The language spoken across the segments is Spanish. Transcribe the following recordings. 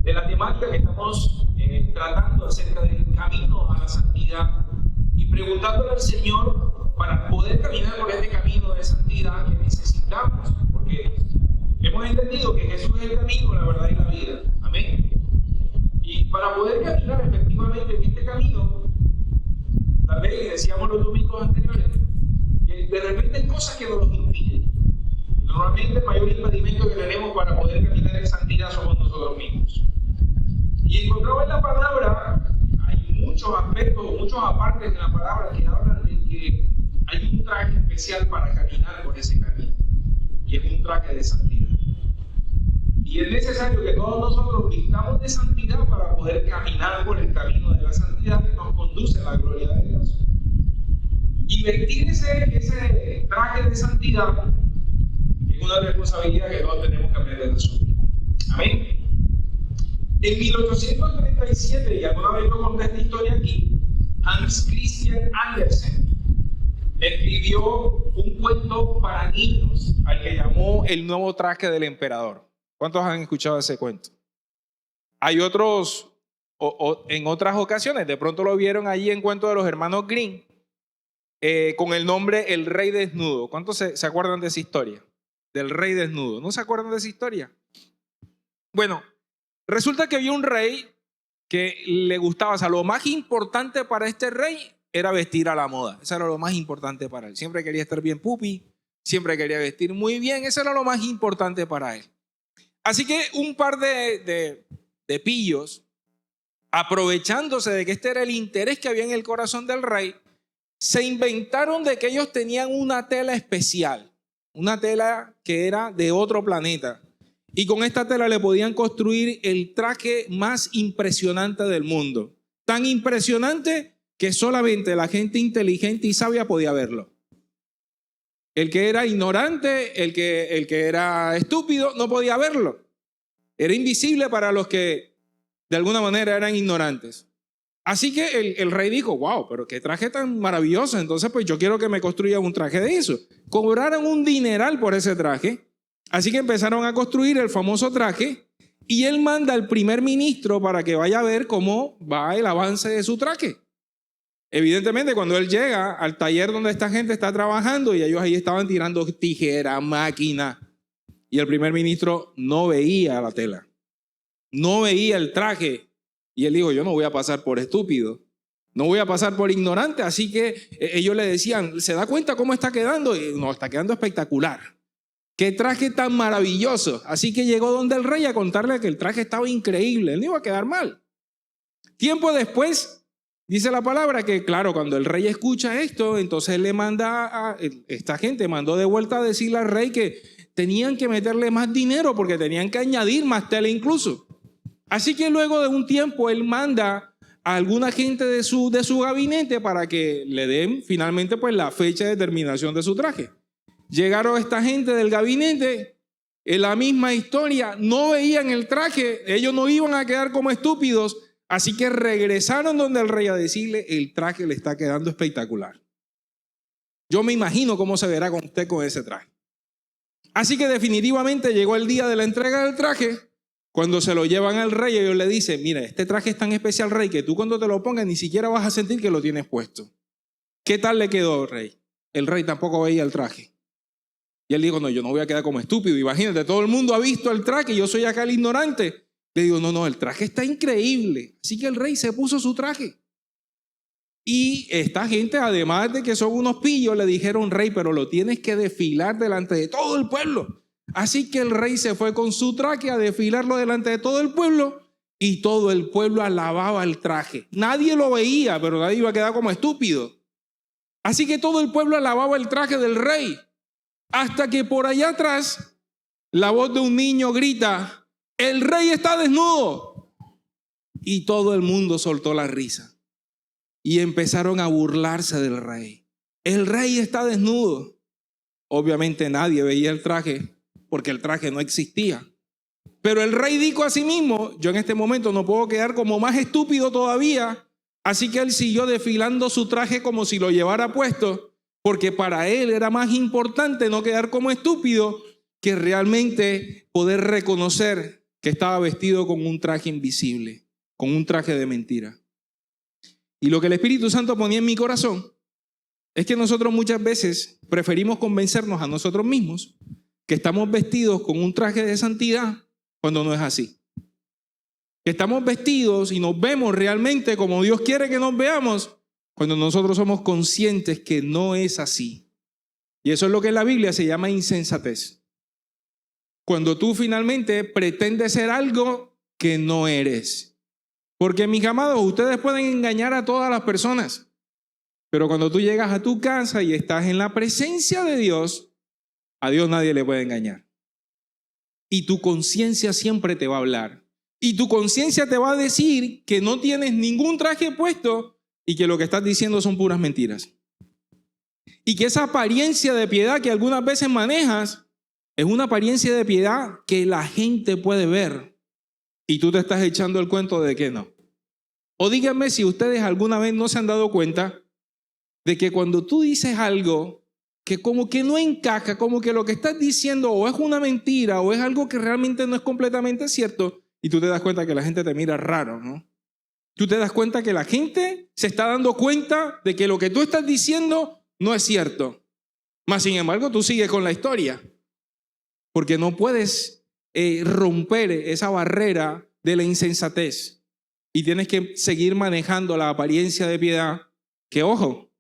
de la temática que estamos tratando acerca del camino a la santidad y preguntándole al Señor para poder caminar por este camino de santidad que necesitamos, porque hemos entendido que Jesús es el camino, la verdad y la vida. Amén. Y para poder caminar efectivamente en este camino, tal vez decíamos los domingos anteriores, que de repente hay cosas que nos los impiden. Normalmente el mayor impedimento que tenemos para poder caminar en santidad somos nosotros mismos. Y encontramos en la palabra, hay muchos aspectos, muchos apartes en la palabra que hablan de que hay un traje especial para caminar por ese camino. Y es un traje de santidad. Y es necesario que todos nosotros vistamos de santidad para poder caminar por el camino de la santidad que nos conduce a la gloria de Dios. Y vestir ese traje de santidad es una responsabilidad que todos tenemos que aprender a asumir. Amén. En 1837, y alguna vez lo conté esta historia aquí, Hans Christian Andersen escribió un cuento para niños al que llamó El nuevo traje del emperador. ¿Cuántos han escuchado ese cuento? Hay otros, en otras ocasiones, de pronto lo vieron allí en Cuento de los Hermanos Grimm, con el nombre El Rey Desnudo. ¿Cuántos se acuerdan de esa historia? Del Rey Desnudo. ¿No se acuerdan de esa historia? Bueno, resulta que había un rey que le gustaba, o sea, lo más importante para este rey era vestir a la moda. Eso era lo más importante para él. Siempre quería estar bien pupi, siempre quería vestir muy bien. Eso era lo más importante para él. Así que un par de pillos, aprovechándose de que este era el interés que había en el corazón del rey, se inventaron de que ellos tenían una tela especial, una tela que era de otro planeta. Y con esta tela le podían construir el traje más impresionante del mundo. Tan impresionante que solamente la gente inteligente y sabia podía verlo. El que era ignorante, el que era estúpido, no podía verlo. Era invisible para los que de alguna manera eran ignorantes. Así que el rey dijo, wow, pero qué traje tan maravilloso. Entonces pues yo quiero que me construya un traje de eso. Cobraron un dineral por ese traje. Así que empezaron a construir el famoso traje y él manda al primer ministro para que vaya a ver cómo va el avance de su traje. Evidentemente, cuando él llega al taller donde esta gente está trabajando y ellos ahí estaban tirando tijera, máquina, y el primer ministro no veía la tela, no veía el traje. Y él dijo, yo no voy a pasar por estúpido, no voy a pasar por ignorante. Así que ellos le decían, ¿se da cuenta cómo está quedando? Y no, está quedando espectacular. ¡Qué traje tan maravilloso! Así que llegó donde el rey a contarle que el traje estaba increíble, él no iba a quedar mal. Tiempo después, dice la palabra que, claro, cuando el rey escucha esto, entonces le manda esta gente mandó de vuelta a decirle al rey que tenían que meterle más dinero porque tenían que añadir más tela incluso. Así que luego de un tiempo él manda a alguna gente de su gabinete para que le den finalmente pues la fecha de terminación de su traje. Llegaron esta gente del gabinete, en la misma historia, no veían el traje, ellos no iban a quedar como estúpidos. Así que regresaron donde el rey a decirle, el traje le está quedando espectacular. Yo me imagino cómo se verá con usted con ese traje. Así que definitivamente llegó el día de la entrega del traje. Cuando se lo llevan al rey, ellos le dicen, mira, este traje es tan especial, rey, que tú cuando te lo pongas ni siquiera vas a sentir que lo tienes puesto. ¿Qué tal le quedó, rey? El rey tampoco veía el traje. Y él dijo, no, yo no voy a quedar como estúpido. Imagínate, todo el mundo ha visto el traje y yo soy acá el ignorante. Le digo, no, el traje está increíble. Así que el rey se puso su traje. Y esta gente, además de que son unos pillos, le dijeron, rey, pero lo tienes que desfilar delante de todo el pueblo. Así que el rey se fue con su traje a desfilarlo delante de todo el pueblo y todo el pueblo alababa el traje. Nadie lo veía, pero nadie iba a quedar como estúpido. Así que todo el pueblo alababa el traje del rey. Hasta que por allá atrás, la voz de un niño grita, el rey está desnudo. Y todo el mundo soltó la risa. Y empezaron a burlarse del rey. El rey está desnudo. Obviamente nadie veía el traje, porque el traje no existía. Pero el rey dijo a sí mismo, yo en este momento no puedo quedar como más estúpido todavía. Así que él siguió desfilando su traje como si lo llevara puesto, porque para él era más importante no quedar como estúpido que realmente poder reconocer que estaba vestido con un traje invisible, con un traje de mentira. Y lo que el Espíritu Santo ponía en mi corazón es que nosotros muchas veces preferimos convencernos a nosotros mismos que estamos vestidos con un traje de santidad cuando no es así. Que estamos vestidos y nos vemos realmente como Dios quiere que nos veamos cuando nosotros somos conscientes que no es así. Y eso es lo que en la Biblia se llama insensatez. Cuando tú finalmente pretendes ser algo que no eres. Porque, mis amados, ustedes pueden engañar a todas las personas, pero cuando tú llegas a tu casa y estás en la presencia de Dios, a Dios nadie le puede engañar. Y tu conciencia siempre te va a hablar. Y tu conciencia te va a decir que no tienes ningún traje puesto y que lo que estás diciendo son puras mentiras. Y que esa apariencia de piedad que algunas veces manejas es una apariencia de piedad que la gente puede ver. Y tú te estás echando el cuento de que no. O díganme si ustedes alguna vez no se han dado cuenta de que cuando tú dices algo que como que no encaja, como que lo que estás diciendo o es una mentira o es algo que realmente no es completamente cierto, y tú te das cuenta que la gente te mira raro, ¿no? Tú te das cuenta que la gente se está dando cuenta de que lo que tú estás diciendo no es cierto. Mas, sin embargo, tú sigues con la historia. Porque no puedes romper esa barrera de la insensatez. Y tienes que seguir manejando la apariencia de piedad. Que, ojo,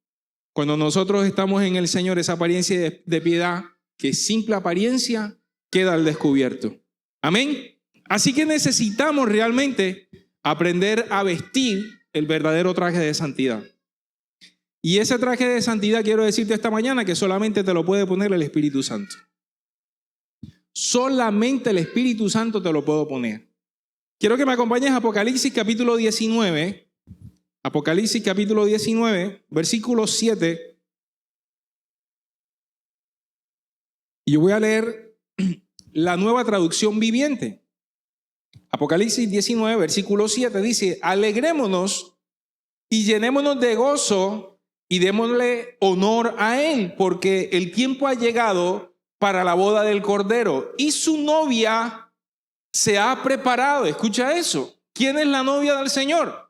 cuando nosotros estamos en el Señor, esa apariencia de piedad, que es simple apariencia, queda al descubierto. Amén. Así que necesitamos realmente aprender a vestir el verdadero traje de santidad. Y ese traje de santidad, quiero decirte esta mañana, que solamente te lo puede poner el Espíritu Santo. Solamente el Espíritu Santo te lo puedo poner. Quiero que me acompañes a Apocalipsis capítulo 19. Apocalipsis capítulo 19, versículo 7. Y yo voy a leer la Nueva Traducción Viviente. Apocalipsis 19, versículo 7 dice: alegrémonos y llenémonos de gozo y démosle honor a Él, porque el tiempo ha llegado para la boda del Cordero y su novia se ha preparado. Escucha eso. ¿Quién es la novia del Señor?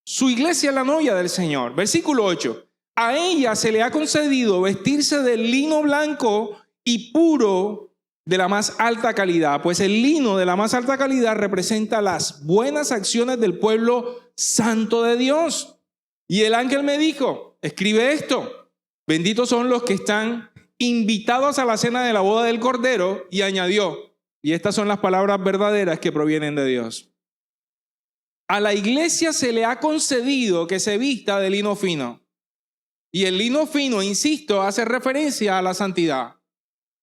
Su iglesia es la novia del Señor. Versículo 8. A ella se le ha concedido vestirse de lino blanco y puro de la más alta calidad, pues el lino de la más alta calidad representa las buenas acciones del pueblo santo de Dios. Y el ángel me dijo: escribe esto, benditos son los que están invitados a la cena de la boda del Cordero. Y añadió: y estas son las palabras verdaderas que provienen de Dios. A la iglesia se le ha concedido que se vista de lino fino. Y el lino fino, insisto, hace referencia a la santidad,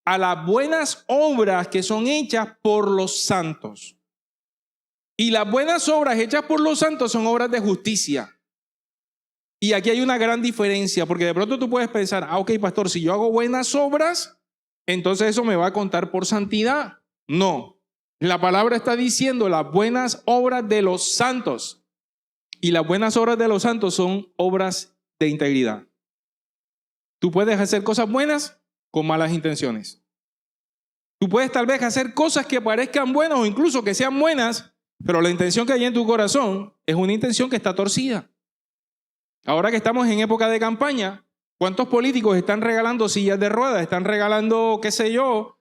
a las buenas obras que son hechas por los santos. Y las buenas obras hechas por los santos son obras de justicia. Y aquí hay una gran diferencia, porque de pronto tú puedes pensar: ok, pastor, si yo hago buenas obras, entonces eso me va a contar por santidad. No, la palabra está diciendo las buenas obras de los santos. Y las buenas obras de los santos son obras de integridad. Tú puedes hacer cosas buenas con malas intenciones. Tú puedes tal vez hacer cosas que parezcan buenas o incluso que sean buenas, pero la intención que hay en tu corazón es una intención que está torcida. Ahora que estamos en época de campaña, ¿cuántos políticos están regalando sillas de ruedas? Están regalando, qué sé yo,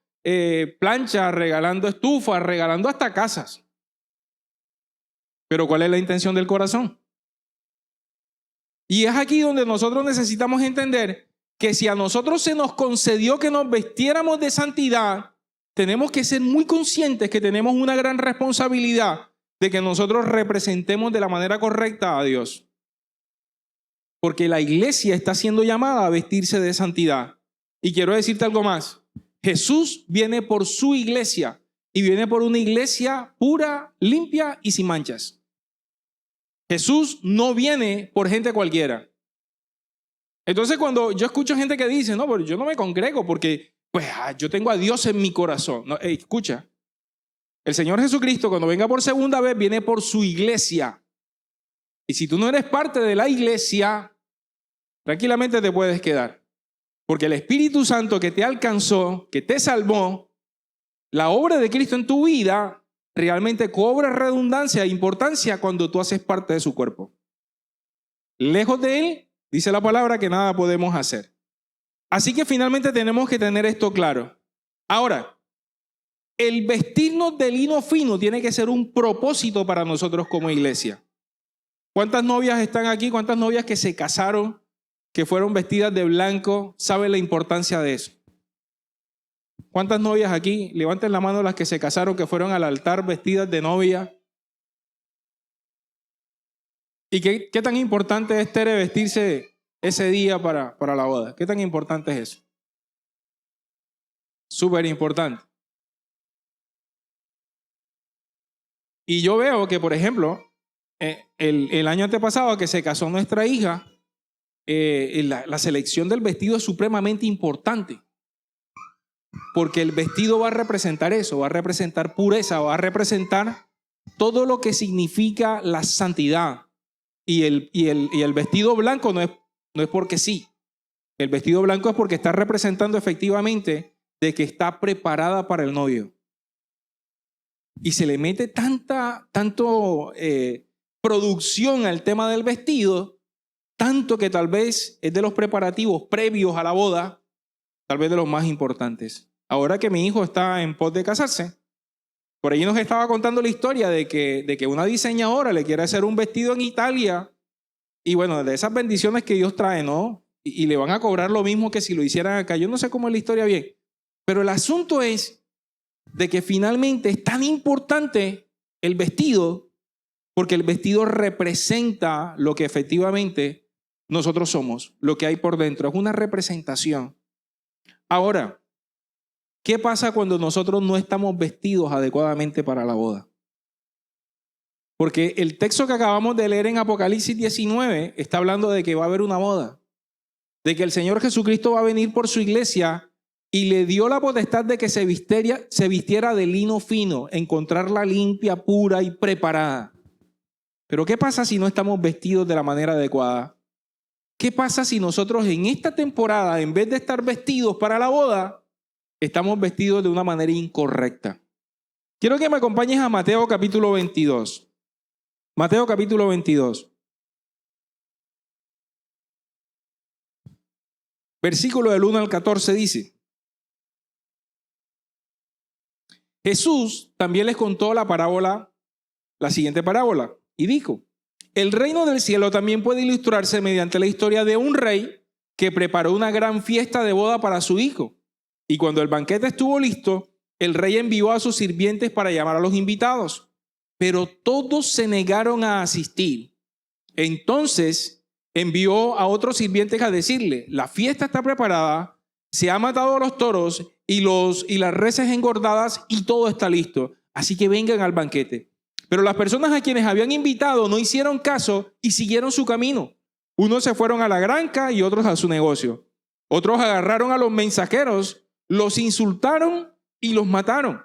planchas, regalando estufas, regalando hasta casas. Pero ¿cuál es la intención del corazón? Y es aquí donde nosotros necesitamos entender que si a nosotros se nos concedió que nos vistiéramos de santidad, tenemos que ser muy conscientes que tenemos una gran responsabilidad de que nosotros representemos de la manera correcta a Dios. Porque la iglesia está siendo llamada a vestirse de santidad. Y quiero decirte algo más. Jesús viene por su iglesia y viene por una iglesia pura, limpia y sin manchas. Jesús no viene por gente cualquiera. Entonces cuando yo escucho gente que dice: no, pero yo no me congrego porque pues yo tengo a Dios en mi corazón. No, escucha, el Señor Jesucristo cuando venga por segunda vez viene por su iglesia. Y si tú no eres parte de la iglesia, tranquilamente te puedes quedar. Porque el Espíritu Santo que te alcanzó, que te salvó, La obra de Cristo en tu vida realmente cobra redundancia e importancia cuando tú haces parte de su cuerpo. Lejos de Él, dice la palabra que nada podemos hacer. Así que finalmente tenemos que tener esto claro. Ahora, el vestirnos de lino fino tiene que ser un propósito para nosotros como iglesia. ¿Cuántas novias están aquí? ¿Cuántas novias que se casaron, que fueron vestidas de blanco, saben la importancia de eso? ¿Cuántas novias aquí? Levanten la mano las que se casaron, que fueron al altar vestidas de novia. ¿Y qué tan importante es, Tere, vestirse ese día para la boda? ¿Qué tan importante es eso? Súper importante. Y yo veo que, por ejemplo, el año antepasado que se casó nuestra hija, la selección del vestido es supremamente importante. Porque el vestido va a representar eso, va a representar pureza, va a representar todo lo que significa la santidad. Y el vestido blanco no es porque sí. El vestido blanco es porque está representando efectivamente de que está preparada para el novio. Y se le mete tanto producción al tema del vestido, tanto que tal vez es de los preparativos previos a la boda, tal vez de los más importantes. Ahora que mi hijo está en pos de casarse, por ahí nos estaba contando la historia de que una diseñadora le quiere hacer un vestido en Italia y bueno, de esas bendiciones que Dios trae, ¿no? Y le van a cobrar lo mismo que si lo hicieran acá. Yo no sé cómo es la historia bien, pero el asunto es de que finalmente es tan importante el vestido porque el vestido representa lo que efectivamente nosotros somos, lo que hay por dentro. Es una representación. Ahora, ¿qué pasa cuando nosotros no estamos vestidos adecuadamente para la boda? Porque el texto que acabamos de leer en Apocalipsis 19 está hablando de que va a haber una boda, de que el Señor Jesucristo va a venir por su iglesia y le dio la potestad de que se vistiera de lino fino, encontrarla limpia, pura y preparada. Pero ¿qué pasa si no estamos vestidos de la manera adecuada? ¿Qué pasa si nosotros en esta temporada, en vez de estar vestidos para la boda, estamos vestidos de una manera incorrecta? Quiero que me acompañes a Mateo capítulo 22. Mateo capítulo 22. Versículo del 1 al 14 dice: Jesús también les contó la siguiente parábola, y dijo: el reino del cielo también puede ilustrarse mediante la historia de un rey que preparó una gran fiesta de boda para su hijo. Y cuando el banquete estuvo listo, el rey envió a sus sirvientes para llamar a los invitados, pero todos se negaron a asistir. Entonces envió a otros sirvientes a decirle: la fiesta está preparada, se ha matado a los toros y las reses engordadas y todo está listo, así que vengan al banquete. Pero las personas a quienes habían invitado no hicieron caso y siguieron su camino. Unos se fueron a la granja y otros a su negocio. Otros agarraron a los mensajeros, los insultaron y los mataron.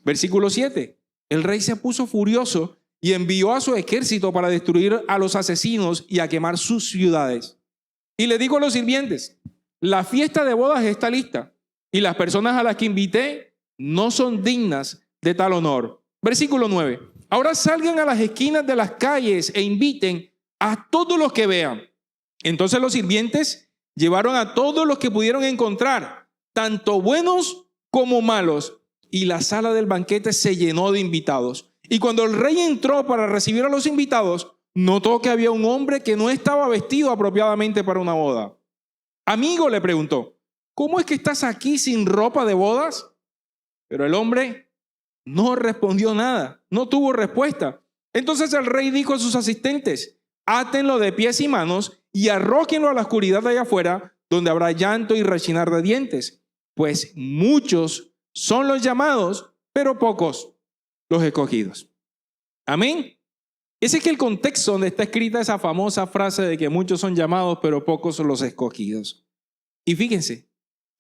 Versículo 7. El rey se puso furioso y envió a su ejército para destruir a los asesinos y a quemar sus ciudades. Y le dijo a los sirvientes: la fiesta de bodas está lista y las personas a las que invité no son dignas de tal honor. Versículo 9. Ahora salgan a las esquinas de las calles e inviten a todos los que vean. Entonces los sirvientes llevaron a todos los que pudieron encontrar, tanto buenos como malos, y la sala del banquete se llenó de invitados. Y cuando el rey entró para recibir a los invitados, notó que había un hombre que no estaba vestido apropiadamente para una boda. Amigo, le preguntó: ¿cómo es que estás aquí sin ropa de bodas? Pero el hombre no respondió nada, no tuvo respuesta. Entonces el rey dijo a sus asistentes: átenlo de pies y manos y arrójenlo a la oscuridad de allá afuera, donde habrá llanto y rechinar de dientes. Pues muchos son los llamados, pero pocos los escogidos. Amén. Ese es el contexto donde está escrita esa famosa frase de que muchos son llamados, pero pocos son los escogidos. Y fíjense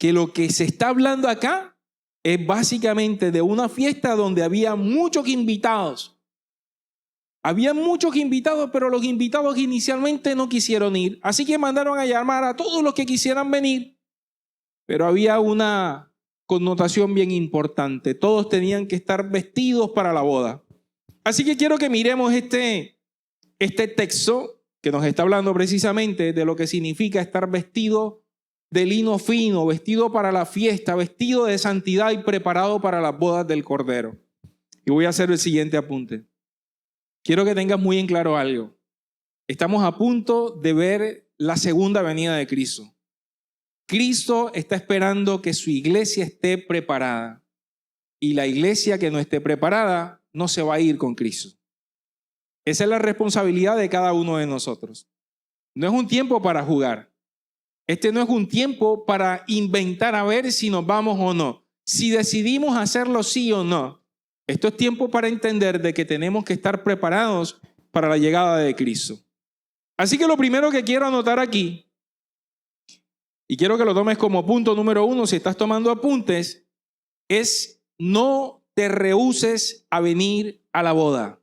que lo que se está hablando acá es básicamente de una fiesta donde había muchos invitados. Había muchos invitados, pero los invitados inicialmente no quisieron ir. Así que mandaron a llamar a todos los que quisieran venir. Pero había una connotación bien importante. Todos tenían que estar vestidos para la boda. Así que quiero que miremos este texto que nos está hablando precisamente de lo que significa estar vestido de lino fino, vestido para la fiesta, vestido de santidad y preparado para las bodas del Cordero. Y voy a hacer el siguiente apunte. Quiero que tengas muy en claro algo. Estamos a punto de ver la segunda venida de Cristo. Cristo está esperando que su iglesia esté preparada. Y la iglesia que no esté preparada no se va a ir con Cristo. Esa es la responsabilidad de cada uno de nosotros. No es un tiempo para jugar. Este no es un tiempo para inventar a ver si nos vamos o no. Si decidimos hacerlo sí o no. Esto es tiempo para entender de que tenemos que estar preparados para la llegada de Cristo. Así que lo primero que quiero anotar aquí, y quiero que lo tomes como punto número 1 si estás tomando apuntes, es no te rehúses a venir a la boda.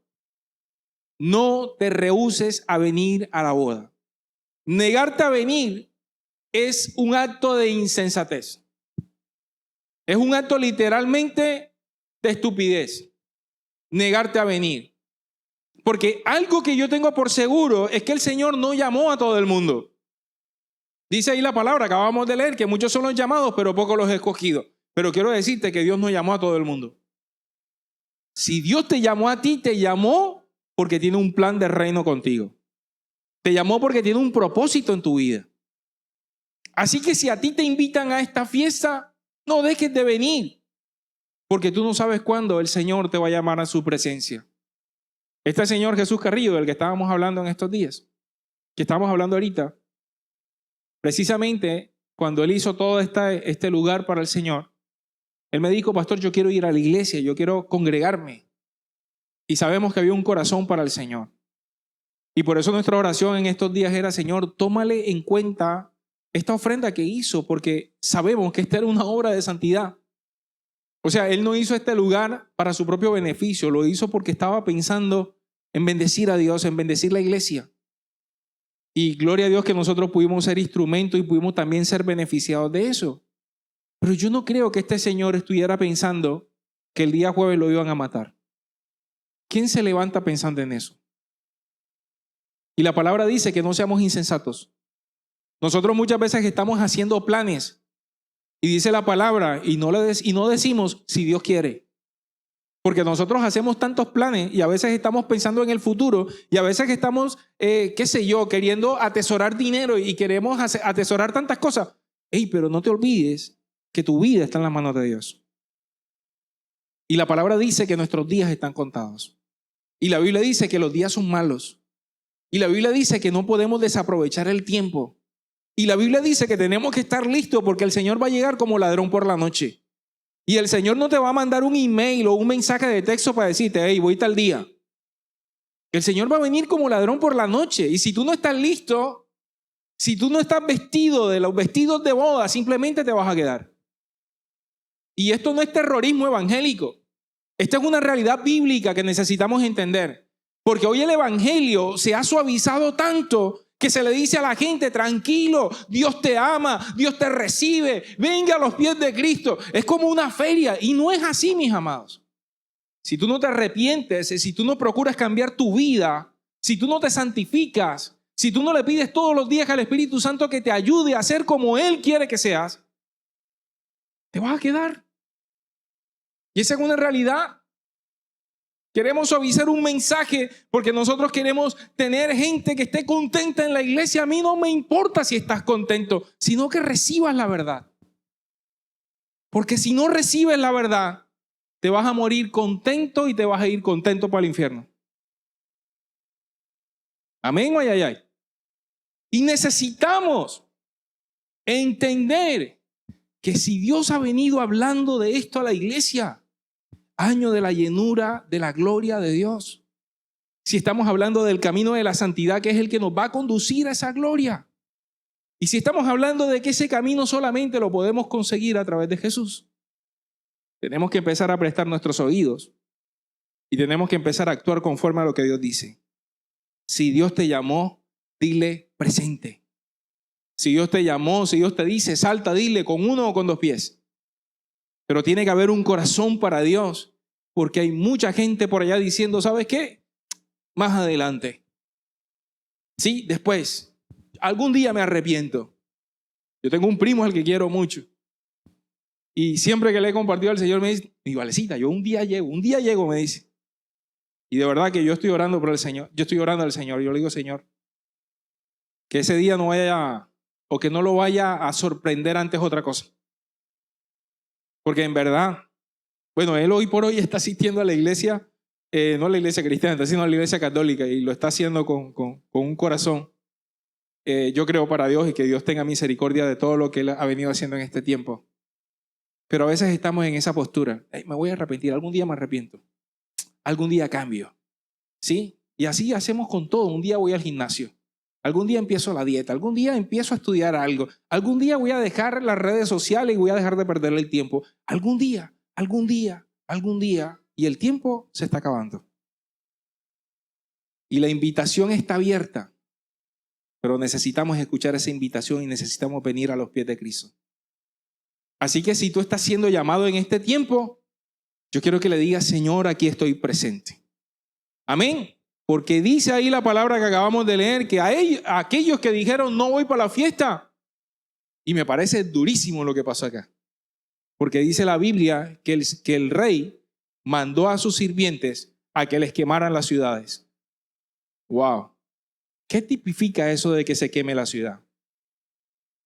No te rehúses a venir a la boda. Negarte a venir es un acto de insensatez. Es un acto literalmente de estupidez. Negarte a venir. Porque algo que yo tengo por seguro es que el Señor no llamó a todo el mundo. Dice ahí la palabra, acabamos de leer, que muchos son los llamados, pero pocos los escogidos. Pero quiero decirte que Dios no llamó a todo el mundo. Si Dios te llamó a ti, te llamó porque tiene un plan de reino contigo. Te llamó porque tiene un propósito en tu vida. Así que si a ti te invitan a esta fiesta, no dejes de venir, porque tú no sabes cuándo el Señor te va a llamar a su presencia. Este Señor Jesús Carrillo, del que estábamos hablando en estos días, que estamos hablando ahorita, precisamente cuando Él hizo todo este lugar para el Señor, Él me dijo, pastor, yo quiero ir a la iglesia, yo quiero congregarme. Y sabemos que había un corazón para el Señor. Y por eso nuestra oración en estos días era, Señor, tómale en cuenta esta ofrenda que hizo, porque sabemos que esta era una obra de santidad. O sea, Él no hizo este lugar para su propio beneficio, lo hizo porque estaba pensando en bendecir a Dios, en bendecir la iglesia. Y gloria a Dios que nosotros pudimos ser instrumentos y pudimos también ser beneficiados de eso. Pero yo no creo que este señor estuviera pensando que el día jueves lo iban a matar. ¿Quién se levanta pensando en eso? Y la palabra dice que no seamos insensatos. Nosotros muchas veces estamos haciendo planes y dice la palabra y no decimos si Dios quiere. Porque nosotros hacemos tantos planes y a veces estamos pensando en el futuro y a veces estamos, queriendo atesorar dinero y queremos atesorar tantas cosas. Pero no te olvides que tu vida está en las manos de Dios. Y la palabra dice que nuestros días están contados. Y la Biblia dice que los días son malos. Y la Biblia dice que no podemos desaprovechar el tiempo. Y la Biblia dice que tenemos que estar listos porque el Señor va a llegar como ladrón por la noche. Y el Señor no te va a mandar un email o un mensaje de texto para decirte, voy tal día. El Señor va a venir como ladrón por la noche. Y si tú no estás listo, si tú no estás vestido de los vestidos de boda, simplemente te vas a quedar. Y esto no es terrorismo evangélico. Esta es una realidad bíblica que necesitamos entender. Porque hoy el evangelio se ha suavizado tanto que se le dice a la gente, tranquilo, Dios te ama, Dios te recibe, venga a los pies de Cristo. Es como una feria y no es así, mis amados. Si tú no te arrepientes, si tú no procuras cambiar tu vida, si tú no te santificas, si tú no le pides todos los días al Espíritu Santo que te ayude a ser como Él quiere que seas, te vas a quedar. Y esa es una realidad. Queremos suavizar un mensaje porque nosotros queremos tener gente que esté contenta en la iglesia. A mí no me importa si estás contento, sino que recibas la verdad. Porque si no recibes la verdad, te vas a morir contento y te vas a ir contento para el infierno. Amén o ay. Y necesitamos entender que si Dios ha venido hablando de esto a la iglesia, año de la llenura de la gloria de Dios. Si estamos hablando del camino de la santidad, que es el que nos va a conducir a esa gloria. Y si estamos hablando de que ese camino solamente lo podemos conseguir a través de Jesús, tenemos que empezar a prestar nuestros oídos y tenemos que empezar a actuar conforme a lo que Dios dice. Si Dios te llamó, dile presente. Si Dios te llamó, si Dios te dice salta, dile con uno o con dos pies. Pero tiene que haber un corazón para Dios, porque hay mucha gente por allá diciendo, ¿sabes qué? Más adelante. Sí, después. Algún día me arrepiento. Yo tengo un primo al que quiero mucho. Y siempre que le he compartido al Señor me dice, mi Valecita, yo un día llego, me dice. Y de verdad que yo estoy orando por el Señor. Yo estoy orando al Señor. Yo le digo, Señor, que ese día no vaya, o que no lo vaya a sorprender antes otra cosa. Porque en verdad, bueno, él hoy por hoy está asistiendo a la iglesia, no a la iglesia cristiana, sino a la iglesia católica, y lo está haciendo con un corazón, yo creo, para Dios, y que Dios tenga misericordia de todo lo que él ha venido haciendo en este tiempo. Pero a veces estamos en esa postura. Me voy a arrepentir, algún día me arrepiento, algún día cambio. ¿Sí? Y así hacemos con todo. Un día voy al gimnasio, algún día empiezo la dieta, algún día empiezo a estudiar algo, algún día voy a dejar las redes sociales y voy a dejar de perderle el tiempo. Algún día, y el tiempo se está acabando. Y la invitación está abierta, pero necesitamos escuchar esa invitación y necesitamos venir a los pies de Cristo. Así que si tú estás siendo llamado en este tiempo, yo quiero que le digas, Señor, aquí estoy presente. Amén. Porque dice ahí la palabra que acabamos de leer, que a aquellos que dijeron no voy para la fiesta, y me parece durísimo lo que pasó acá. Porque dice la Biblia que el rey mandó a sus sirvientes a que les quemaran las ciudades. Wow. ¿Qué tipifica eso de que se queme la ciudad?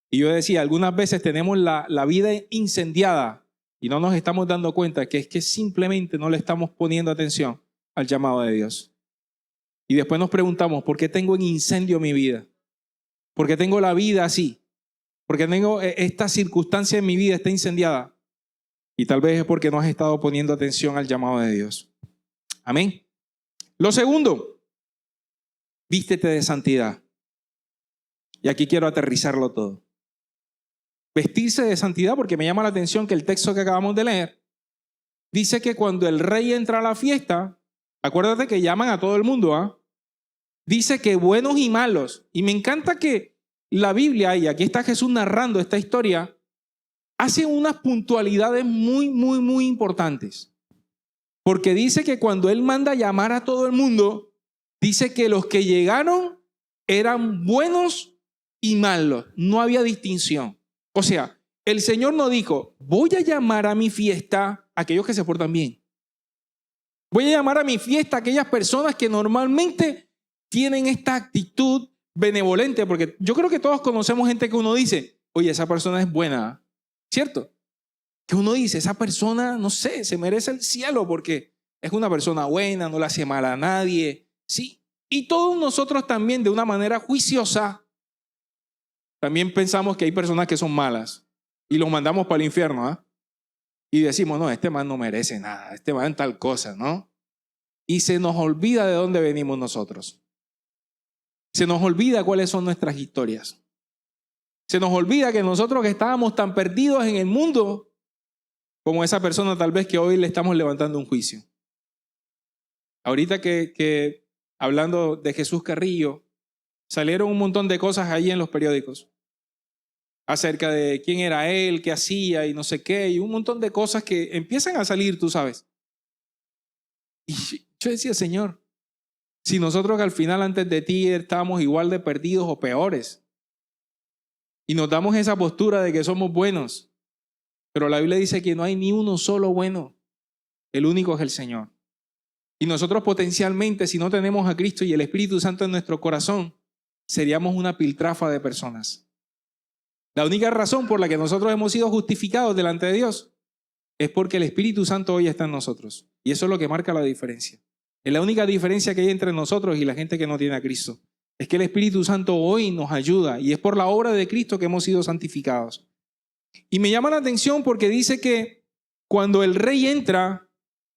Y yo decía, algunas veces tenemos la vida incendiada y no nos estamos dando cuenta que es que simplemente no le estamos poniendo atención al llamado de Dios. Y después nos preguntamos, ¿por qué tengo en incendio mi vida? ¿Por qué tengo la vida así? ¿Por qué tengo esta circunstancia en mi vida está incendiada? Y tal vez es porque no has estado poniendo atención al llamado de Dios. Amén. Lo segundo, vístete de santidad. Y aquí quiero aterrizarlo todo. Vestirse de santidad, porque me llama la atención que el texto que acabamos de leer dice que cuando el rey entra a la fiesta, acuérdate que llaman a todo el mundo, ¿ah? Dice que buenos y malos. Y me encanta que la Biblia, y aquí está Jesús narrando esta historia, hace unas puntualidades muy, muy, muy importantes. Porque dice que cuando él manda llamar a todo el mundo, dice que los que llegaron eran buenos y malos. No había distinción. O sea, el Señor no dijo, voy a llamar a mi fiesta a aquellos que se portan bien. Voy a llamar a mi fiesta a aquellas personas que normalmente tienen esta actitud benevolente, porque yo creo que todos conocemos gente que uno dice, oye, esa persona es buena, ¿cierto? Que uno dice, esa persona, no sé, se merece el cielo porque es una persona buena, no le hace mal a nadie, ¿sí? Y todos nosotros también, de una manera juiciosa, también pensamos que hay personas que son malas y los mandamos para el infierno, ¿eh? Y decimos, no, este man no merece nada, este man tal cosa, ¿no? Y se nos olvida de dónde venimos nosotros. Se nos olvida cuáles son nuestras historias. Se nos olvida que nosotros que estábamos tan perdidos en el mundo, como esa persona tal vez que hoy le estamos levantando un juicio. Ahorita que hablando de Jesús Carrillo, salieron un montón de cosas ahí en los periódicos acerca de quién era él, qué hacía y no sé qué, y un montón de cosas que empiezan a salir, tú sabes. Y yo decía, Señor, si nosotros que al final antes de ti estábamos igual de perdidos o peores, y nos damos esa postura de que somos buenos, pero la Biblia dice que no hay ni uno solo bueno, el único es el Señor. Y nosotros potencialmente, si no tenemos a Cristo y el Espíritu Santo en nuestro corazón, seríamos una piltrafa de personas. La única razón por la que nosotros hemos sido justificados delante de Dios es porque el Espíritu Santo hoy está en nosotros. Y eso es lo que marca la diferencia. Es la única diferencia que hay entre nosotros y la gente que no tiene a Cristo. Es que el Espíritu Santo hoy nos ayuda y es por la obra de Cristo que hemos sido santificados. Y me llama la atención porque dice que cuando el rey entra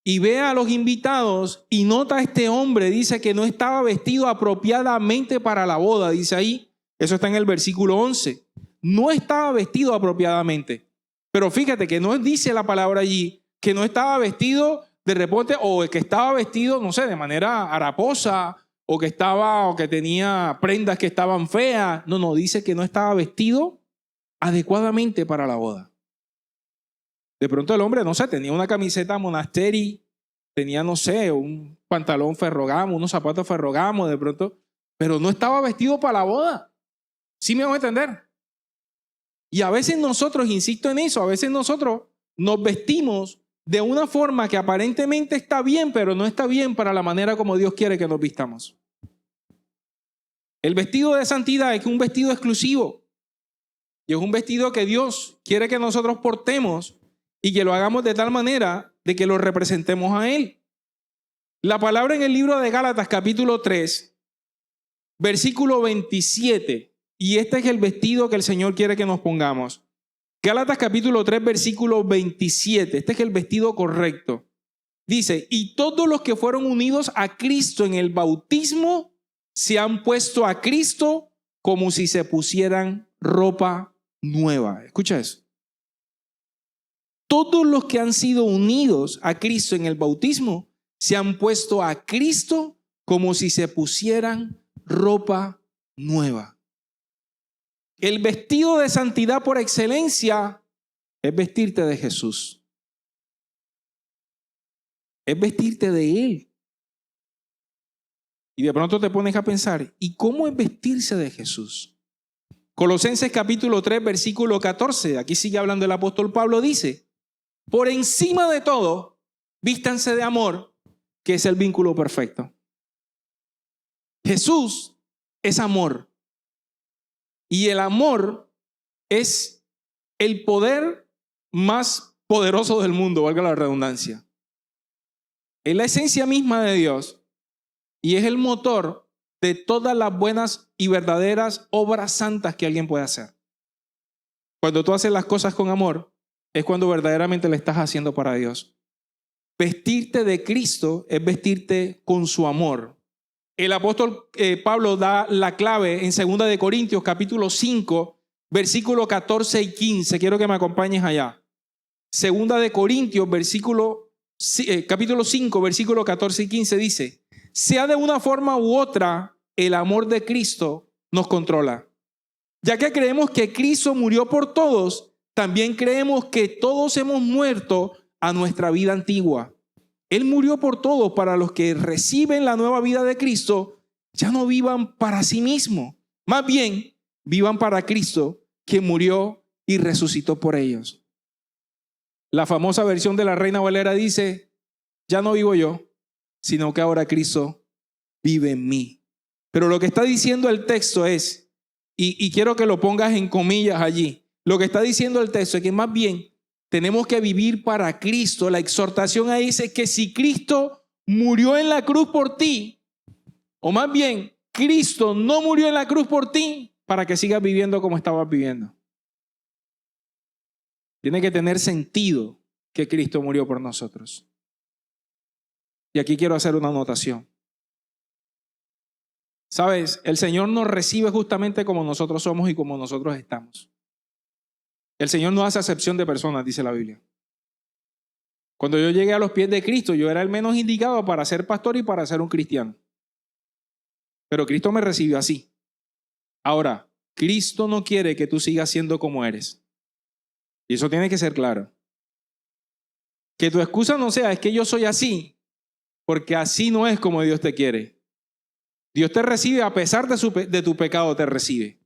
y ve a los invitados y nota a este hombre, dice que no estaba vestido apropiadamente para la boda, dice ahí, eso está en el versículo 11. No estaba vestido apropiadamente. Pero fíjate que no dice la palabra allí que no estaba vestido de repente o que estaba vestido, no sé, de manera haraposa o que tenía prendas que estaban feas. No, dice que no estaba vestido adecuadamente para la boda. De pronto el hombre, no sé, tenía una camiseta Monasteri, tenía, no sé, un pantalón Ferragamo, unos zapatos Ferragamo, de pronto, pero no estaba vestido para la boda. ¿Sí me van a entender? Y a veces nosotros, insisto en eso, a veces nosotros nos vestimos de una forma que aparentemente está bien, pero no está bien para la manera como Dios quiere que nos vistamos. El vestido de santidad es un vestido exclusivo y es un vestido que Dios quiere que nosotros portemos y que lo hagamos de tal manera de que lo representemos a Él. La palabra en el libro de Gálatas capítulo 3, versículo 27, y este es el vestido que el Señor quiere que nos pongamos. Gálatas capítulo 3, versículo 27, este es el vestido correcto. Dice, y todos los que fueron unidos a Cristo en el bautismo se han puesto a Cristo como si se pusieran ropa nueva. Escucha eso. Todos los que han sido unidos a Cristo en el bautismo se han puesto a Cristo como si se pusieran ropa nueva. El vestido de santidad por excelencia es vestirte de Jesús. Es vestirte de Él. Y de pronto te pones a pensar, ¿y cómo es vestirse de Jesús? Colosenses capítulo 3, versículo 14, aquí sigue hablando el apóstol Pablo, dice, por encima de todo, vístanse de amor, que es el vínculo perfecto. Jesús es amor. Y el amor es el poder más poderoso del mundo, valga la redundancia. Es la esencia misma de Dios y es el motor de todas las buenas y verdaderas obras santas que alguien puede hacer. Cuando tú haces las cosas con amor, es cuando verdaderamente le estás haciendo para Dios. Vestirte de Cristo es vestirte con su amor. El apóstol Pablo da la clave en 2 de Corintios capítulo 5, versículo 14 y 15. Quiero que me acompañes allá. 2 de Corintios capítulo 5, versículo 14 y 15 dice, sea de una forma u otra, el amor de Cristo nos controla. Ya que creemos que Cristo murió por todos, también creemos que todos hemos muerto a nuestra vida antigua. Él murió por todos para los que reciben la nueva vida de Cristo, ya no vivan para sí mismos, más bien vivan para Cristo, que murió y resucitó por ellos. La famosa versión de la Reina Valera dice, ya no vivo yo, sino que ahora Cristo vive en mí. Pero lo que está diciendo el texto es, y quiero que lo pongas en comillas allí, lo que está diciendo el texto es que más bien tenemos que vivir para Cristo. La exhortación ahí dice que si Cristo murió en la cruz por ti, o más bien Cristo no murió en la cruz por ti para que sigas viviendo como estabas viviendo. Tiene que tener sentido que Cristo murió por nosotros. Y aquí quiero hacer una anotación. ¿Sabes? El Señor nos recibe justamente como nosotros somos y como nosotros estamos. El Señor no hace acepción de personas, dice la Biblia. Cuando yo llegué a los pies de Cristo, yo era el menos indicado para ser pastor y para ser un cristiano. Pero Cristo me recibió así. Ahora, Cristo no quiere que tú sigas siendo como eres. Y eso tiene que ser claro. Que tu excusa no sea, es que yo soy así, porque así no es como Dios te quiere. Dios te recibe a pesar de tu pecado, te recibe.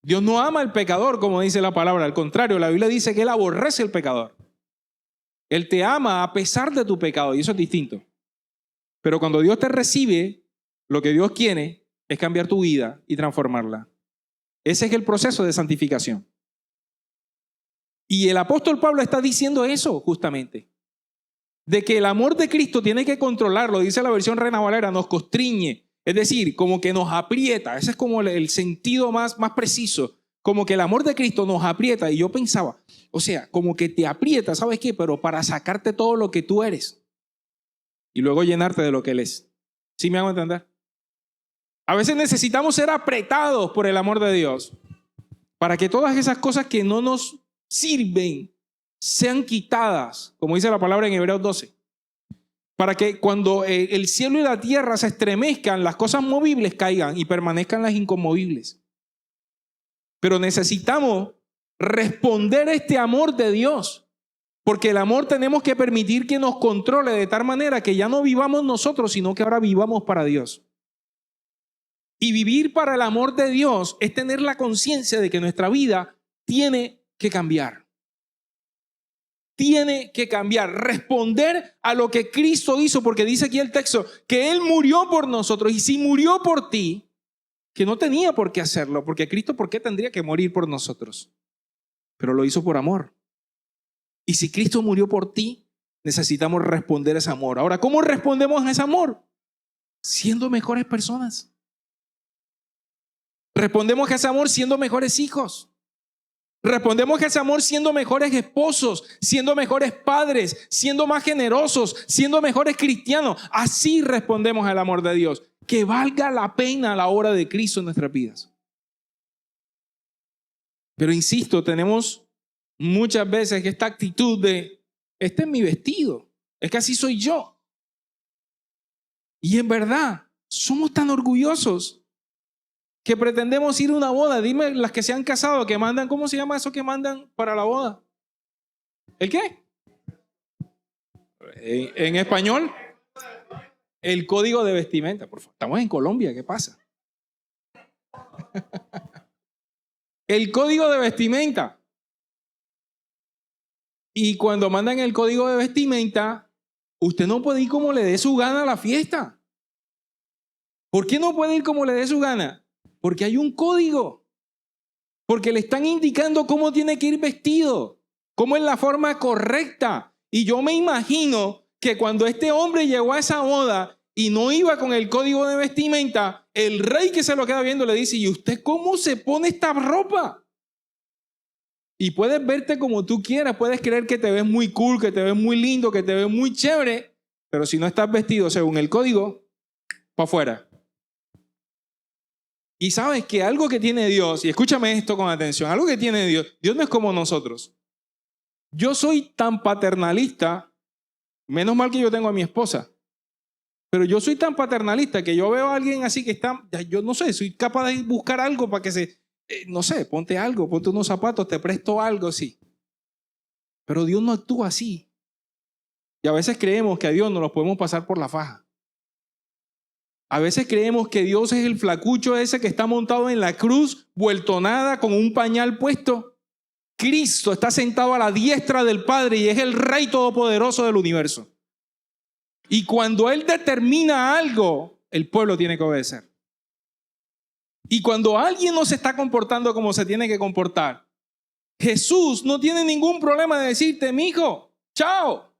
Dios no ama al pecador, como dice la palabra. Al contrario, la Biblia dice que Él aborrece al pecador. Él te ama a pesar de tu pecado, y eso es distinto. Pero cuando Dios te recibe, lo que Dios quiere es cambiar tu vida y transformarla. Ese es el proceso de santificación. Y el apóstol Pablo está diciendo eso justamente. De que el amor de Cristo tiene que controlarlo, dice la versión Reina Valera, nos constriñe. Es decir, como que nos aprieta. Ese es como el sentido más preciso. Como que el amor de Cristo nos aprieta. Y yo pensaba, o sea, como que te aprieta, ¿sabes qué? Pero para sacarte todo lo que tú eres. Y luego llenarte de lo que Él es. ¿Sí me hago entender? A veces necesitamos ser apretados por el amor de Dios. Para que todas esas cosas que no nos sirven sean quitadas. Como dice la palabra en Hebreos 12. Para que cuando el cielo y la tierra se estremezcan, las cosas movibles caigan y permanezcan las inconmovibles. Pero necesitamos responder a este amor de Dios. Porque el amor tenemos que permitir que nos controle de tal manera que ya no vivamos nosotros, sino que ahora vivamos para Dios. Y vivir para el amor de Dios es tener la conciencia de que nuestra vida tiene que cambiar. Tiene que cambiar, responder a lo que Cristo hizo, porque dice aquí el texto que Él murió por nosotros. Y si murió por ti, que no tenía por qué hacerlo, porque Cristo, ¿por qué tendría que morir por nosotros? Pero lo hizo por amor. Y si Cristo murió por ti, necesitamos responder a ese amor. Ahora, ¿cómo respondemos a ese amor? Siendo mejores personas. Respondemos a ese amor siendo mejores hijos. Respondemos a ese amor siendo mejores esposos, siendo mejores padres, siendo más generosos, siendo mejores cristianos. Así respondemos al amor de Dios. Que valga la pena la obra de Cristo en nuestras vidas. Pero insisto, tenemos muchas veces esta actitud de, este es mi vestido, es que así soy yo. Y en verdad, somos tan orgullosos que pretendemos ir a una boda. Dime las que se han casado, que mandan, ¿cómo se llama eso que mandan para la boda? ¿El qué? En español, el código de vestimenta. Por favor, estamos en Colombia, ¿qué pasa? El código de vestimenta. Y cuando mandan el código de vestimenta, usted no puede ir como le dé su gana a la fiesta. ¿Por qué no puede ir como le dé su gana? Porque hay un código. Porque le están indicando cómo tiene que ir vestido, cómo es la forma correcta. Y yo me imagino que cuando este hombre llegó a esa boda y no iba con el código de vestimenta, el rey que se lo queda viendo le dice, ¿y usted cómo se pone esta ropa? Y puedes verte como tú quieras, puedes creer que te ves muy cool, que te ves muy lindo, que te ves muy chévere, pero si no estás vestido según el código, para afuera. Y sabes que algo que tiene Dios, y escúchame esto con atención, algo que tiene Dios, Dios no es como nosotros. Yo soy tan paternalista, menos mal que yo tengo a mi esposa, pero yo soy tan paternalista que yo veo a alguien así que está, yo no sé, soy capaz de buscar algo para que se, no sé, ponte algo, ponte unos zapatos, te presto algo, sí. Pero Dios no actúa así. Y a veces creemos que a Dios nos lo podemos pasar por la faja. A veces creemos que Dios es el flacucho ese que está montado en la cruz, vuelto nada, con un pañal puesto. Cristo está sentado a la diestra del Padre y es el Rey Todopoderoso del universo. Y cuando Él determina algo, el pueblo tiene que obedecer. Y cuando alguien no se está comportando como se tiene que comportar, Jesús no tiene ningún problema de decirte, mijo, chao.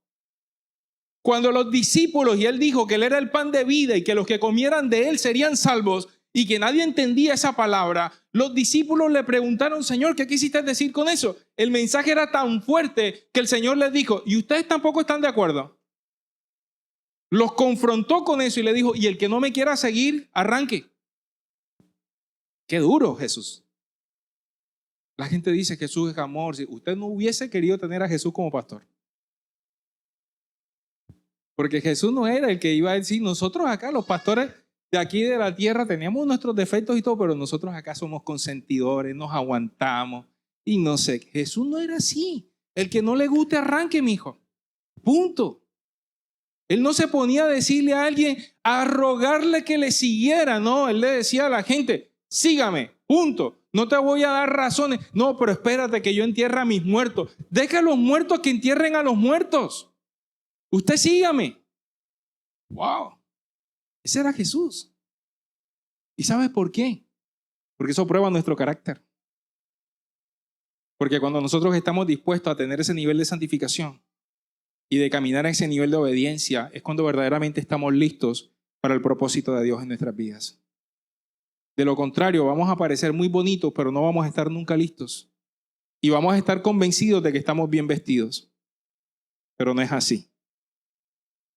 Cuando los discípulos, y Él dijo que Él era el pan de vida y que los que comieran de Él serían salvos, y que nadie entendía esa palabra, los discípulos le preguntaron, Señor, ¿qué quisiste decir con eso? El mensaje era tan fuerte que el Señor les dijo, ¿y ustedes tampoco están de acuerdo? Los confrontó con eso y le dijo, y el que no me quiera seguir, arranque. Qué duro, Jesús. La gente dice que Jesús es amor. Si usted no hubiese querido tener a Jesús como pastor. Porque Jesús no era el que iba a decir, nosotros acá, los pastores de aquí de la tierra, teníamos nuestros defectos y todo, pero nosotros acá somos consentidores, nos aguantamos y no sé. Jesús no era así. El que no le guste, arranque, mijo. Punto. Él no se ponía a decirle a alguien, a rogarle que le siguiera. No, Él le decía a la gente, sígame, punto. No te voy a dar razones. No, pero espérate que yo entierre a mis muertos. Deja a los muertos que entierren a los muertos. Usted sígame. Wow. Ese era Jesús. ¿Y sabes por qué? Porque eso prueba nuestro carácter. Porque cuando nosotros estamos dispuestos a tener ese nivel de santificación y de caminar a ese nivel de obediencia, es cuando verdaderamente estamos listos para el propósito de Dios en nuestras vidas. De lo contrario, vamos a parecer muy bonitos, pero no vamos a estar nunca listos. Y vamos a estar convencidos de que estamos bien vestidos. Pero no es así.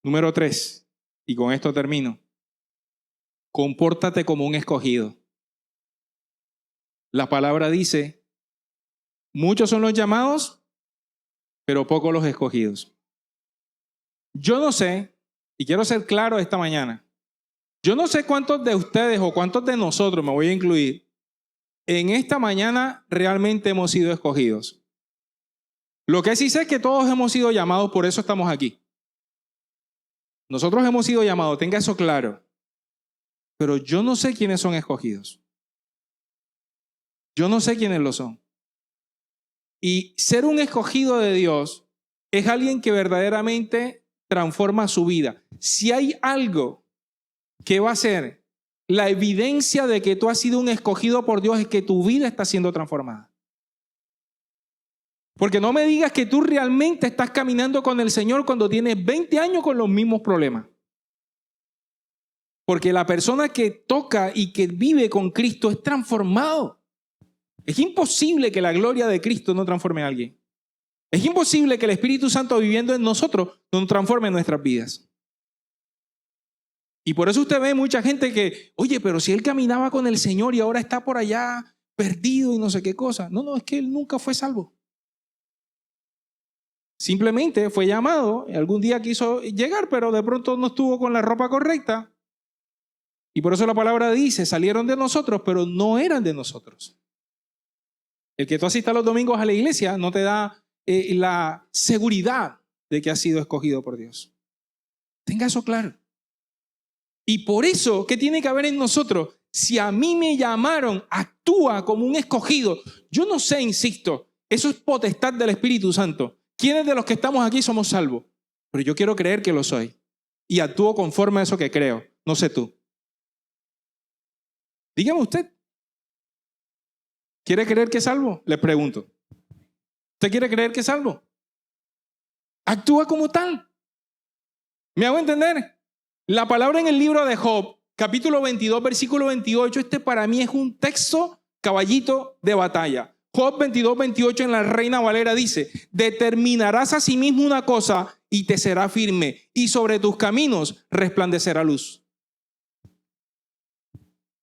Número 3, y con esto termino. Compórtate como un escogido. La palabra dice, muchos son los llamados, pero pocos los escogidos. Yo no sé, y quiero ser claro esta mañana, yo no sé cuántos de ustedes o cuántos de nosotros, me voy a incluir, en esta mañana realmente hemos sido escogidos. Lo que sí sé es que todos hemos sido llamados, por eso estamos aquí. Nosotros hemos sido llamados, tenga eso claro. Pero yo no sé quiénes son escogidos. Yo no sé quiénes lo son. Y ser un escogido de Dios es alguien que verdaderamente transforma su vida. Si hay algo que va a ser la evidencia de que tú has sido un escogido por Dios, es que tu vida está siendo transformada. Porque no me digas que tú realmente estás caminando con el Señor cuando tienes 20 años con los mismos problemas. Porque la persona que toca y que vive con Cristo es transformado. Es imposible que la gloria de Cristo no transforme a alguien. Es imposible que el Espíritu Santo viviendo en nosotros no transforme nuestras vidas. Y por eso usted ve mucha gente que, oye, pero si él caminaba con el Señor y ahora está por allá perdido y no sé qué cosa. No, es que él nunca fue salvo. Simplemente fue llamado, algún día quiso llegar, pero de pronto no estuvo con la ropa correcta. Y por eso la palabra dice, salieron de nosotros, pero no eran de nosotros. El que tú asistas los domingos a la iglesia no te da la seguridad de que has sido escogido por Dios. Tenga eso claro. Y por eso, ¿qué tiene que haber en nosotros? Si a mí me llamaron, actúa como un escogido. Yo no sé, insisto, eso es potestad del Espíritu Santo. ¿Quiénes de los que estamos aquí somos salvos? Pero yo quiero creer que lo soy. Y actúo conforme a eso que creo. No sé tú. Dígame usted. ¿Quiere creer que es salvo? Le pregunto. ¿Usted quiere creer que es salvo? Actúa como tal. ¿Me hago entender? La palabra en el libro de Job, capítulo 22, versículo 28, para mí es un texto caballito de batalla. Job 22, 28 en la Reina Valera dice, determinarás a sí mismo una cosa y te será firme, y sobre tus caminos resplandecerá luz.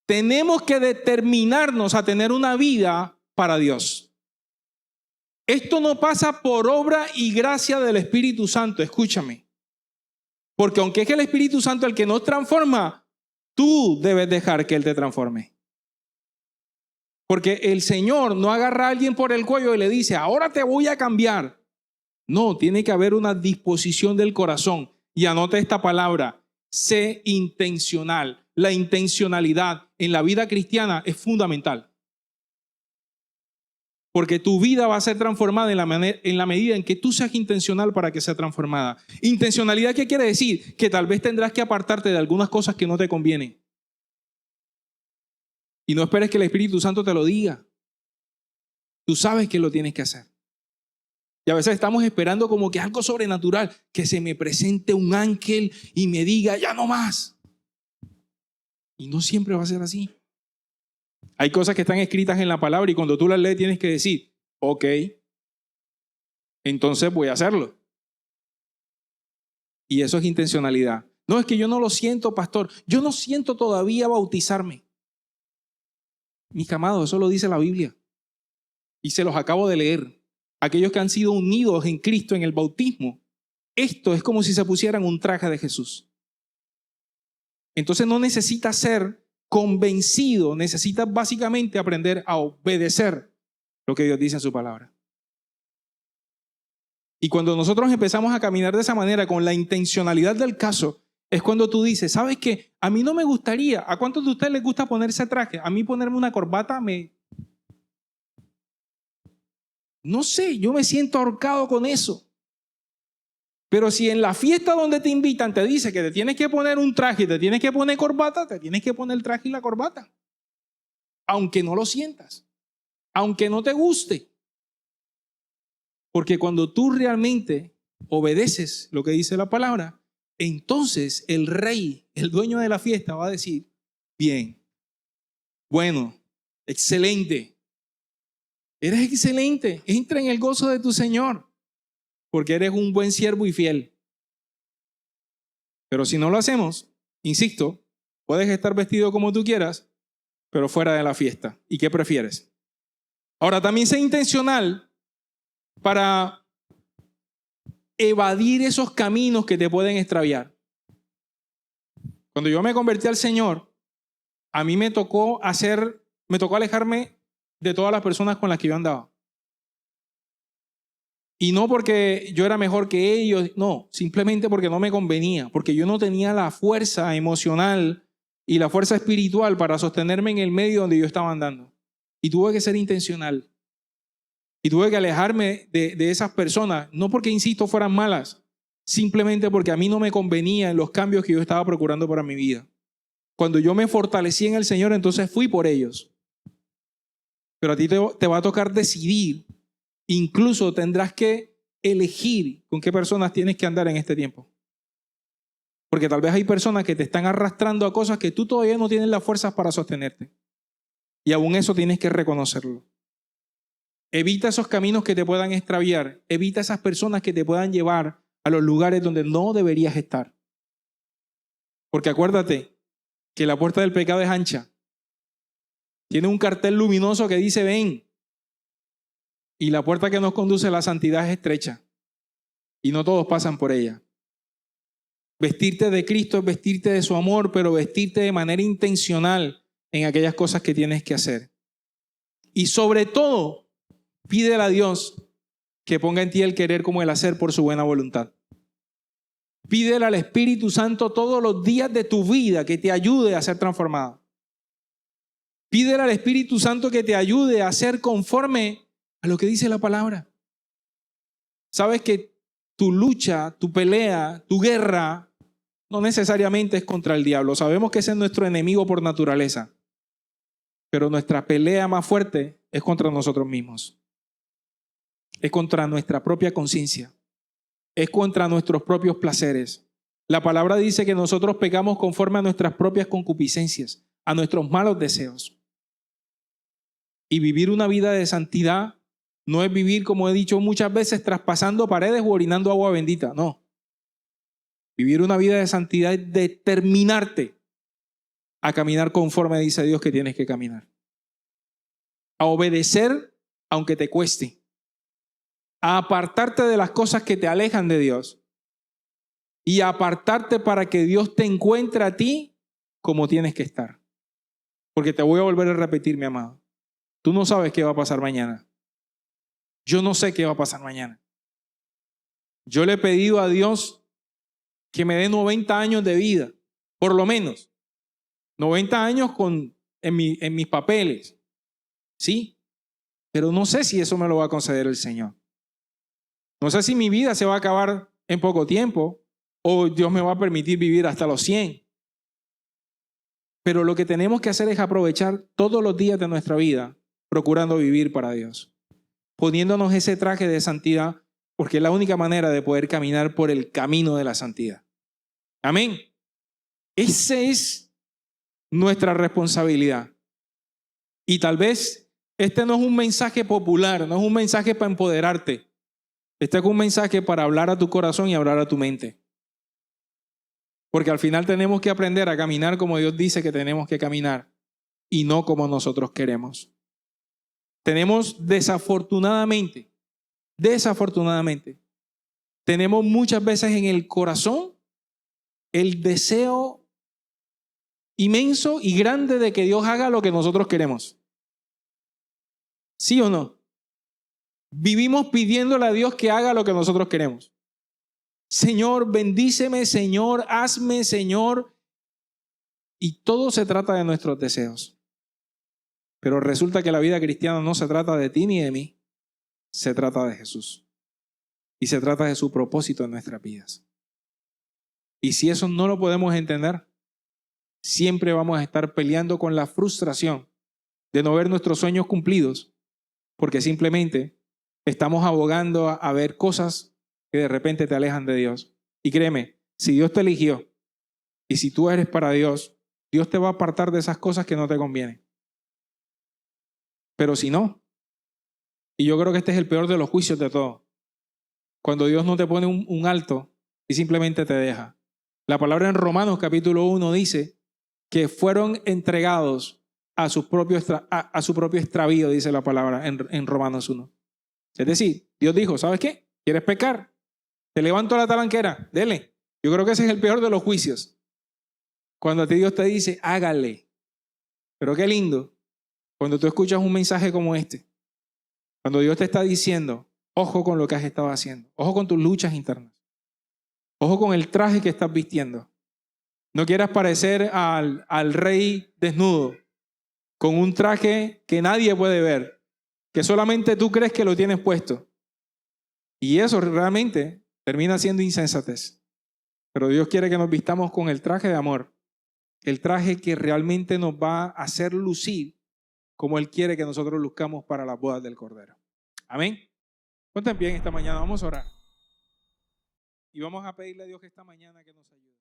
Tenemos que determinarnos a tener una vida para Dios. Esto no pasa por obra y gracia del Espíritu Santo, escúchame. Porque aunque es el Espíritu Santo el que nos transforma, tú debes dejar que Él te transforme. Porque el Señor no agarra a alguien por el cuello y le dice, ahora te voy a cambiar. No, tiene que haber una disposición del corazón. Y anote esta palabra, sé intencional. La intencionalidad en la vida cristiana es fundamental. Porque tu vida va a ser transformada en la medida en que tú seas intencional para que sea transformada. Intencionalidad, ¿qué quiere decir? Que tal vez tendrás que apartarte de algunas cosas que no te convienen. Y no esperes que el Espíritu Santo te lo diga. Tú sabes que lo tienes que hacer. Y a veces estamos esperando como que algo sobrenatural, que se me presente un ángel y me diga, ya no más. Y no siempre va a ser así. Hay cosas que están escritas en la palabra y cuando tú las lees tienes que decir, ok, entonces voy a hacerlo. Y eso es intencionalidad. No, es que yo no lo siento, pastor. Yo no siento todavía bautizarme. Mis amados, eso lo dice la Biblia. Y se los acabo de leer. Aquellos que han sido unidos en Cristo en el bautismo, esto es como si se pusieran un traje de Jesús. Entonces no necesitas ser convencido, necesitas básicamente aprender a obedecer lo que Dios dice en su palabra. Y cuando nosotros empezamos a caminar de esa manera, con la intencionalidad del caso, es cuando tú dices, ¿sabes qué? A mí no me gustaría, ¿a cuántos de ustedes les gusta ponerse traje? A mí ponerme una corbata no sé, yo me siento ahorcado con eso. Pero si en la fiesta donde te invitan te dice que te tienes que poner un traje y te tienes que poner corbata, te tienes que poner el traje y la corbata. Aunque no lo sientas, aunque no te guste. Porque cuando tú realmente obedeces lo que dice la palabra, entonces el rey, el dueño de la fiesta, va a decir, bien, bueno, excelente. Eres excelente, entra en el gozo de tu Señor, porque eres un buen siervo y fiel. Pero si no lo hacemos, insisto, puedes estar vestido como tú quieras, pero fuera de la fiesta. ¿Y qué prefieres? Ahora, también sé intencional para evadir esos caminos que te pueden extraviar. Cuando yo me convertí al Señor, a mí me tocó alejarme de todas las personas con las que yo andaba. Y no porque yo era mejor que ellos, no, simplemente porque no me convenía, porque yo no tenía la fuerza emocional y la fuerza espiritual para sostenerme en el medio donde yo estaba andando. Y tuve que ser intencional. Y tuve que alejarme de esas personas, no porque, insisto, fueran malas, simplemente porque a mí no me convenía en los cambios que yo estaba procurando para mi vida. Cuando yo me fortalecí en el Señor, entonces fui por ellos. Pero a ti te va a tocar decidir. Incluso tendrás que elegir con qué personas tienes que andar en este tiempo. Porque tal vez hay personas que te están arrastrando a cosas que tú todavía no tienes las fuerzas para sostenerte. Y aún eso tienes que reconocerlo. Evita esos caminos que te puedan extraviar. Evita esas personas que te puedan llevar a los lugares donde no deberías estar. Porque acuérdate que la puerta del pecado es ancha. Tiene un cartel luminoso que dice ven. Y la puerta que nos conduce a la santidad es estrecha. Y no todos pasan por ella. Vestirte de Cristo es vestirte de su amor, pero vestirte de manera intencional en aquellas cosas que tienes que hacer. Y sobre todo, pídele a Dios que ponga en ti el querer como el hacer por su buena voluntad. Pídele al Espíritu Santo todos los días de tu vida que te ayude a ser transformado. Pídele al Espíritu Santo que te ayude a ser conforme a lo que dice la palabra. Sabes que tu lucha, tu pelea, tu guerra no necesariamente es contra el diablo. Sabemos que ese es nuestro enemigo por naturaleza. Pero nuestra pelea más fuerte es contra nosotros mismos. Es contra nuestra propia conciencia. Es contra nuestros propios placeres. La palabra dice que nosotros pecamos conforme a nuestras propias concupiscencias, a nuestros malos deseos. Y vivir una vida de santidad no es vivir, como he dicho muchas veces, traspasando paredes o orinando agua bendita. No. Vivir una vida de santidad es determinarte a caminar conforme dice Dios que tienes que caminar. A obedecer aunque te cueste. A apartarte de las cosas que te alejan de Dios. Y a apartarte para que Dios te encuentre a ti como tienes que estar. Porque te voy a volver a repetir, mi amado. Tú no sabes qué va a pasar mañana. Yo no sé qué va a pasar mañana. Yo le he pedido a Dios que me dé 90 años de vida, por lo menos. 90 años en mis papeles. Sí, pero no sé si eso me lo va a conceder el Señor. No sé si mi vida se va a acabar en poco tiempo o Dios me va a permitir vivir hasta los 100. Pero lo que tenemos que hacer es aprovechar todos los días de nuestra vida procurando vivir para Dios. Poniéndonos ese traje de santidad, porque es la única manera de poder caminar por el camino de la santidad. Amén. Esa es nuestra responsabilidad. Y tal vez este no es un mensaje popular, no es un mensaje para empoderarte. Este es un mensaje para hablar a tu corazón y hablar a tu mente. Porque al final tenemos que aprender a caminar como Dios dice que tenemos que caminar y no como nosotros queremos. Tenemos desafortunadamente, tenemos muchas veces en el corazón el deseo inmenso y grande de que Dios haga lo que nosotros queremos. ¿Sí o no? Vivimos pidiéndole a Dios que haga lo que nosotros queremos. Señor, bendíceme, Señor, hazme, Señor. Y todo se trata de nuestros deseos. Pero resulta que la vida cristiana no se trata de ti ni de mí. Se trata de Jesús. Y se trata de su propósito en nuestras vidas. Y si eso no lo podemos entender, siempre vamos a estar peleando con la frustración de no ver nuestros sueños cumplidos, porque simplemente estamos abogando a ver cosas que de repente te alejan de Dios. Y créeme, si Dios te eligió y si tú eres para Dios, Dios te va a apartar de esas cosas que no te convienen. Pero si no, y yo creo que este es el peor de los juicios de todos, cuando Dios no te pone un alto y simplemente te deja. La palabra en Romanos capítulo 1 dice que fueron entregados a su propio extravío, dice la palabra en Romanos 1. Es decir, Dios dijo, ¿sabes qué? ¿Quieres pecar? Te levanto la talanquera, dele. Yo creo que ese es el peor de los juicios. Cuando a ti Dios te dice, hágale. Pero qué lindo cuando tú escuchas un mensaje como este. Cuando Dios te está diciendo, Ojo con lo que has estado haciendo. Ojo con tus luchas internas. Ojo con el traje que estás vistiendo. No quieras parecer al rey desnudo, con un traje que nadie puede ver, que solamente tú crees que lo tienes puesto. Y eso realmente termina siendo insensatez. Pero Dios quiere que nos vistamos con el traje de amor, el traje que realmente nos va a hacer lucir como Él quiere que nosotros luzcamos para las bodas del Cordero. Amén. Ponte en pie esta mañana, vamos a orar. Y vamos a pedirle a Dios esta mañana que nos ayude.